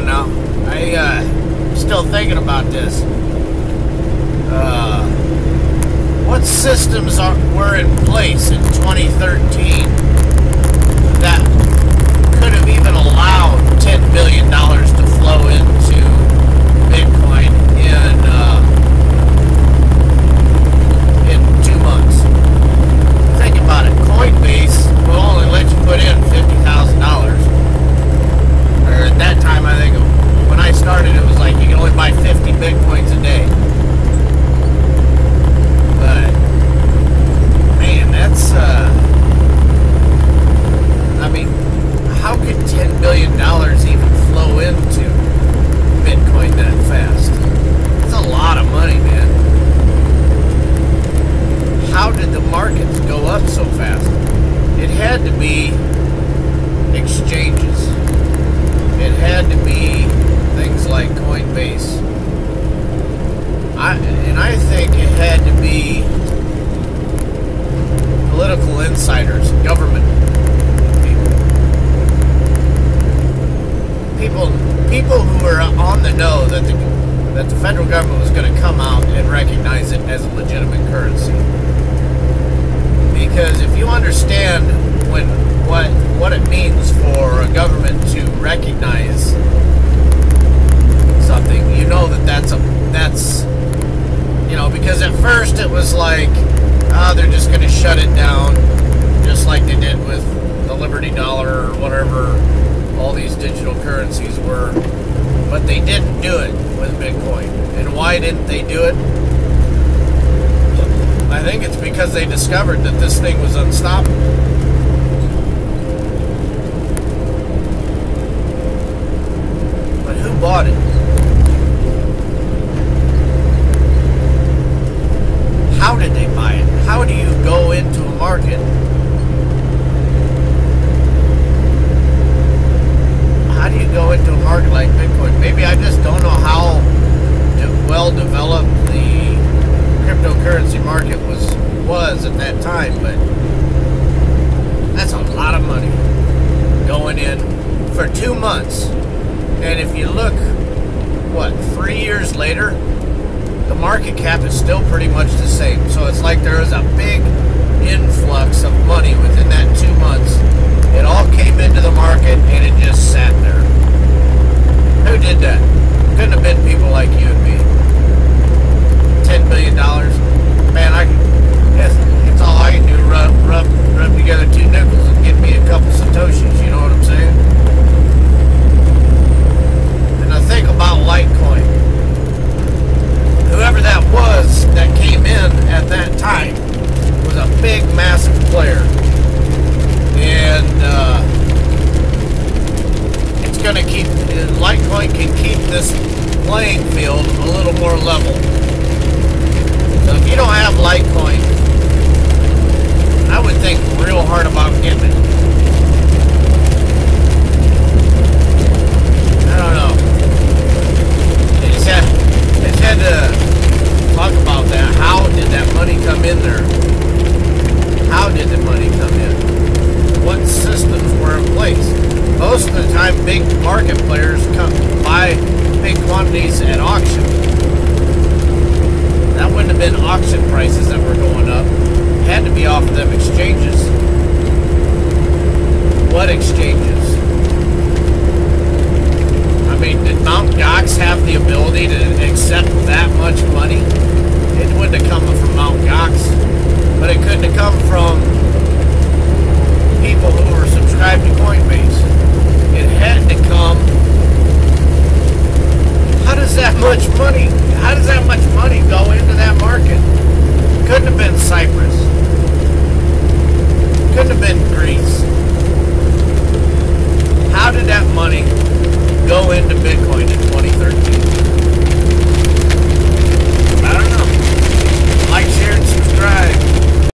on now. Still thinking about this. What systems were in place in 2013 that could have even allowed $10 billion to flow into Bitcoin in 2 months? Think about it. Coinbase will only let you put in $50,000. Or at that time, I think when I started, it was like you can only buy 50 Bitcoins a day. But man, that's I mean, how could $10 billion even flow into Bitcoin that fast? It's a lot of money, man. How did the markets go up so fast? It had to be exchanges. It had to be things like Coinbase. I think it had to be political insiders, government people who were on the know that the federal government was going to come out and recognize it as a legitimate currency. Because if you understand what it means for a government to recognize something, you know that's because at first it was like, they're just going to shut it down, just like they did with the Liberty Dollar or whatever all these digital currencies were. But they didn't do it with Bitcoin. And why didn't they do it? I think it's because they discovered that this thing was unstoppable. But who bought it? How did they buy it? How do you go into a market? How do you go into a market like Bitcoin? Maybe I just don't know how well developed the cryptocurrency market was at that time, but that's a lot of money going in for 2 months. And if you look, 3 years later, the market cap is still pretty much the same. So it's like there was a big influx of money within that 2 months. It all came into the market and it just sat there. Who did that? Couldn't have been people like you and me. $10 billion. Man, it's all I can do, rub together 2 nickels and get me a couple Satoshis, you know what I'm saying? And I think about Litecoin. Whoever that was that came in at that time was a big, massive player. And it's going to keep, Litecoin can keep this playing field a little more level. So if you don't have Litecoin, I would think real hard about getting it. I don't know. They just had to talk about that. How did that money come in there? How did the money come in? What systems were in place? Most of the time, big market players come buy big quantities at auction. That wouldn't have been auction prices that were going up. It had to be off of them exchanges. What exchanges? I mean, did Mt. Gox have the ability to accept that much money? It wouldn't have come from Mt. Gox, but it couldn't have come from people who were subscribed to Coinbase. It had to come. How does that much money go into that market? Couldn't have been Cyprus. Couldn't have been Greece.